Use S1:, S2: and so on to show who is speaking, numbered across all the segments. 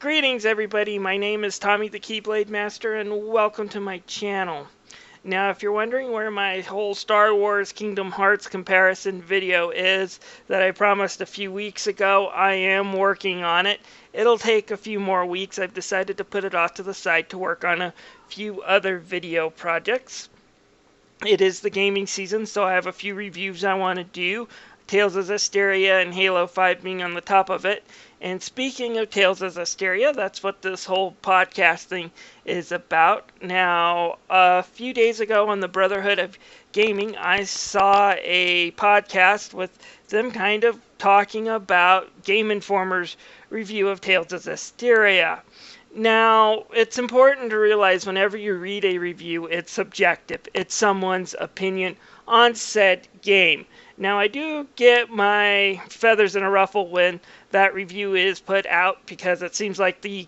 S1: Greetings everybody, my name is Tommy the Keyblade Master and welcome to my channel. Now if you're wondering where my whole Star Wars Kingdom Hearts comparison video is that I promised a few weeks ago, I am working on it. It'll take a few more weeks. I've decided to put it off to the side to work on a few other video projects. It is the gaming season, so I have a few reviews I want to do. Tales of Zestiria and Halo 5 being on the top of it. And speaking of Tales of Zestiria, that's what this whole podcasting is about. Now, a few days ago on the Brotherhood of Gaming, I saw a podcast with them kind of talking about Game Informer's review of Tales of Zestiria. Now, it's important to realize whenever you read a review, it's subjective. It's someone's opinion on said game. Now, I do get my feathers in a ruffle when that review is put out because it seems like the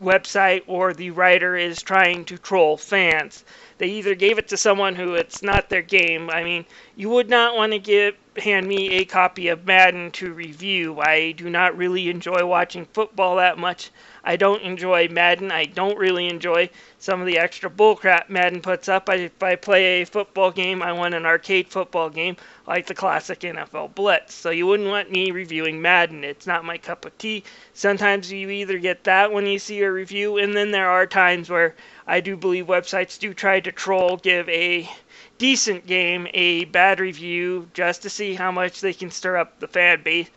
S1: website or the writer is trying to troll fans. They either gave it to someone who it's not their game. I mean, you would not want to hand me a copy of Madden to review. I do not really enjoy watching football that much. I don't enjoy Madden. I don't really enjoy some of the extra bullcrap Madden puts up. If I play a football game, I want an arcade football game like the classic NFL Blitz. So you wouldn't want me reviewing Madden. It's not my cup of tea. Sometimes you either get that when you see a review, and then there are times where I do believe websites do try to troll, give a decent game a bad review just to see how much they can stir up the fan base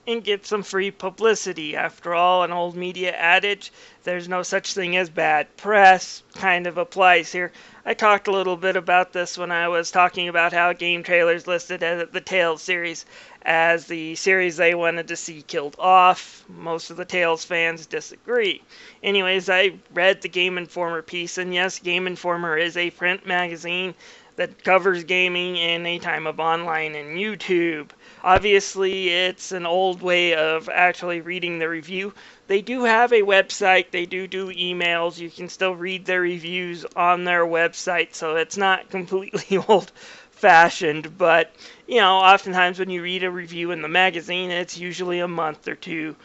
S1: and get some free publicity. After all, an old media adage, there's no such thing as bad press, kind of applies here. I talked a little bit about this when I was talking about how game trailers listed the Tales series as the series they wanted to see killed off. Most of the Tales fans disagree. Anyways, I read the Game Informer piece, and yes, Game Informer is a print magazine that covers gaming in a time of online and YouTube. Obviously, it's an old way of actually reading the review. They do have a website. They do emails. You can still read their reviews on their website, so it's not completely old-fashioned. But, you know, oftentimes when you read a review in the magazine, it's usually a month or two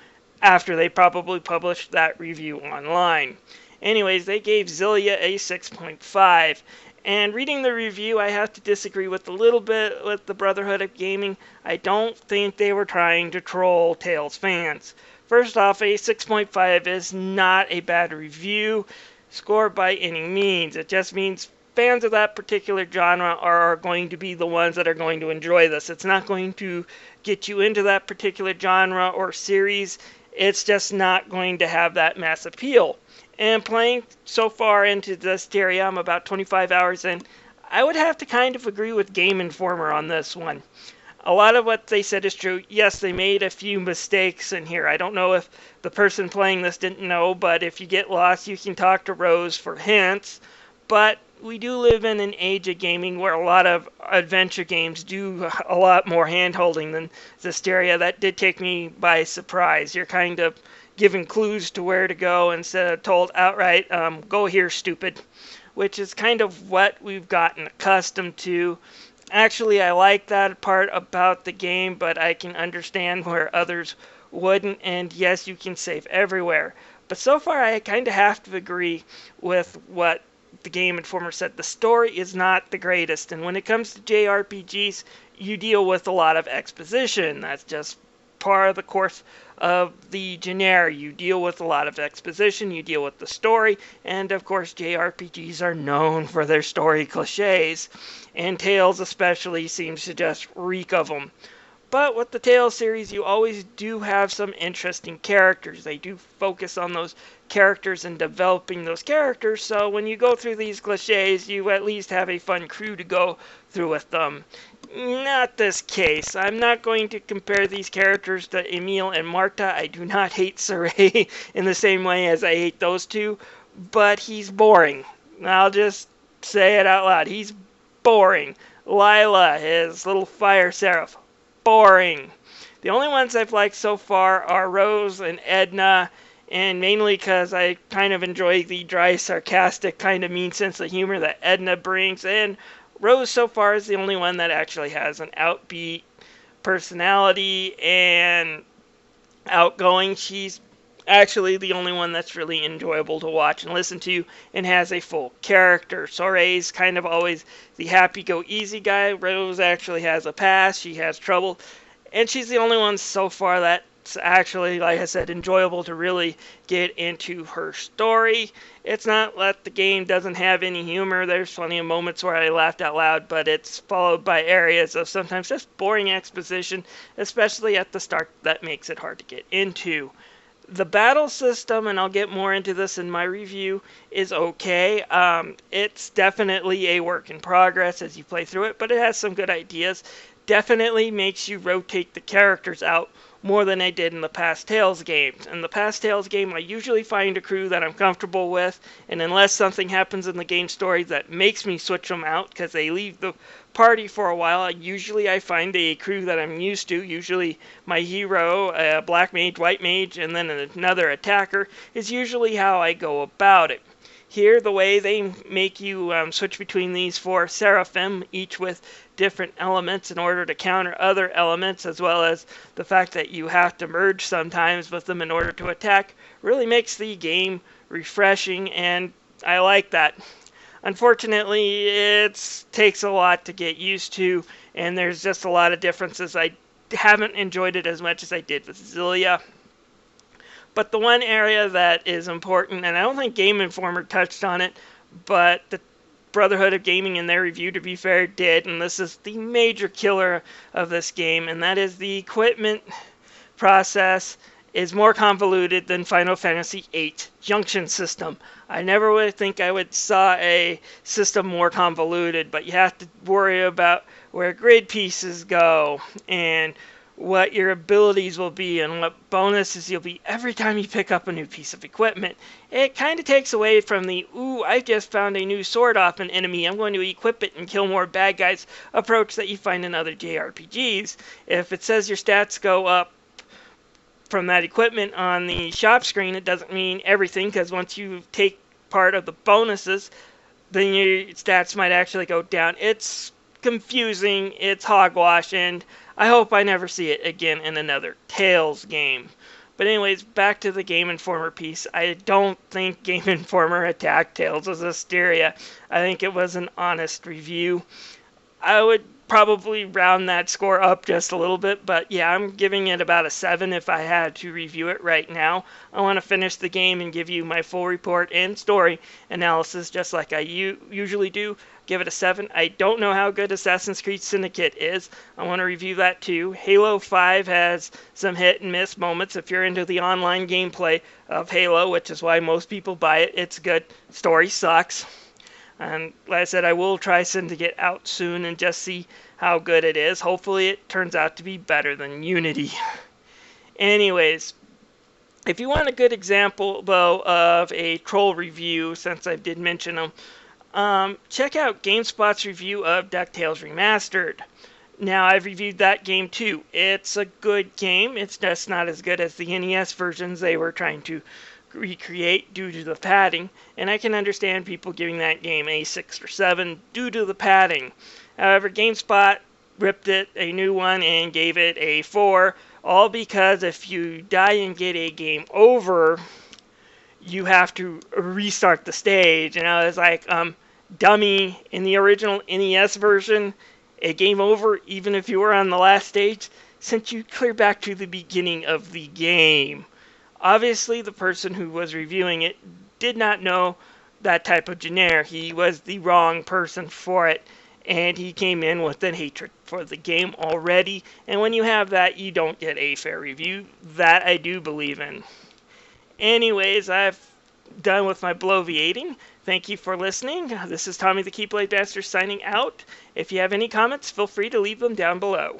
S1: after they probably published that review online. Anyways, they gave Zestiria a 6.5. And reading the review, I have to disagree with a little bit with the Brotherhood of Gaming. I don't think they were trying to troll Tales fans. First off, a 6.5 is not a bad review score by any means. It just means fans of that particular genre are going to be the ones that are going to enjoy this. It's not going to get you into that particular genre or series. It's just not going to have that mass appeal. And playing so far into Zestiria, I'm about 25 hours in, I would have to kind of agree with Game Informer on this one. A lot of what they said is true. Yes, they made a few mistakes in here. I don't know if the person playing this didn't know, but if you get lost, you can talk to Rose for hints. But we do live in an age of gaming where a lot of adventure games do a lot more hand-holding than Zestiria. That did take me by surprise. You're kind of given clues to where to go instead of told outright, go here, stupid, which is kind of what we've gotten accustomed to. Actually, I like that part about the game, but I can understand where others wouldn't, and yes, you can save everywhere. But so far, I kind of have to agree with what the Game Informer said. The story is not the greatest, and when it comes to JRPGs, you deal with a lot of exposition. That's just part of the course of the genre. You deal with a lot of exposition, you deal with the story, and of course JRPGs are known for their story cliches, and Tales especially seems to just reek of them. But with the Tales series, you always do have some interesting characters. They do focus on those characters and developing those characters, so when you go through these cliches, you at least have a fun crew to go through with them. Not this case. I'm not going to compare these characters to Emil and Marta. I do not hate Saray in the same way as I hate those two, but he's boring. I'll just say it out loud. He's boring. Lila, his little fire seraph, boring. The only ones I've liked so far are Rose and Edna, and mainly because I kind of enjoy the dry, sarcastic, kind of mean sense of humor that Edna brings, and Rose so far is the only one that actually has an outbeat personality and outgoing. She's actually the only one that's really enjoyable to watch and listen to and has a full character. Sorei's kind of always the happy-go-easy guy. Rose actually has a past. She has trouble. And she's the only one so far that's actually, like I said, enjoyable to really get into her story. It's not that the game doesn't have any humor. There's plenty of moments where I laughed out loud, but it's followed by areas of sometimes just boring exposition, especially at the start, that makes it hard to get into. The battle system, and I'll get more into this in my review, is okay. It's definitely a work in progress as you play through it, but it has some good ideas. Definitely makes you rotate the characters out more than I did in the past Tales games. In the past Tales game, I usually find a crew that I'm comfortable with, and unless something happens in the game story that makes me switch them out because they leave the party for a while, I find a crew that I'm used to. Usually my hero, a black mage, white mage, and then another attacker is usually how I go about it. Here, the way they make you switch between these four seraphim, each with different elements in order to counter other elements, as well as the fact that you have to merge sometimes with them in order to attack, really makes the game refreshing, and I like that. Unfortunately, it takes a lot to get used to, and there's just a lot of differences. I haven't enjoyed it as much as I did with Zestiria. But the one area that is important, and I don't think Game Informer touched on it, but the Brotherhood of Gaming in their review, to be fair, did, and this is the major killer of this game, and that is the equipment process is more convoluted than Final Fantasy VIII junction system. I never would think I would saw a system more convoluted, but you have to worry about where grid pieces go and what your abilities will be and what bonuses you'll be every time you pick up a new piece of equipment. It kind of takes away from the, ooh, I just found a new sword off an enemy, I'm going to equip it and kill more bad guys approach that you find in other JRPGs. If it says your stats go up from that equipment on the shop screen, it doesn't mean everything, because once you take part of the bonuses, then your stats might actually go down. It's confusing, it's hogwash, and I hope I never see it again in another Tales game. But anyways, back to the Game Informer piece. I don't think Game Informer attacked Tales of Zestiria. I think it was an honest review. I would probably round that score up just a little bit, but yeah, I'm giving it about a 7 if I had to review it right now. I want to finish the game and give you my full report and story analysis just like I usually do. Give it a 7. I don't know how good Assassin's Creed Syndicate is. I want to review that too. Halo 5 has some hit and miss moments. If you're into the online gameplay of Halo, which is why most people buy it, it's good. Story sucks. And like I said, I will try Syndicate out soon and just see how good it is. Hopefully it turns out to be better than Unity. Anyways, if you want a good example, though, of a troll review, since I did mention them, check out GameSpot's review of DuckTales Remastered. Now, I've reviewed that game too. It's a good game. It's just not as good as the NES versions they were trying to recreate due to the padding, and I can understand people giving that game a 6 or 7 due to the padding. However, GameSpot ripped it a new one and gave it a 4, all because if you die and get a game over, you have to restart the stage. And I was like, dummy, in the original NES version, a game over, even if you were on the last stage, sent you clear back to the beginning of the game. Obviously, the person who was reviewing it did not know that type of genre. He was the wrong person for it, and he came in with a hatred for the game already. And when you have that, you don't get a fair review. That I do believe in. Anyways, I've done with my bloviating. Thank you for listening. This is Tommy the Keyblade Master signing out. If you have any comments, feel free to leave them down below.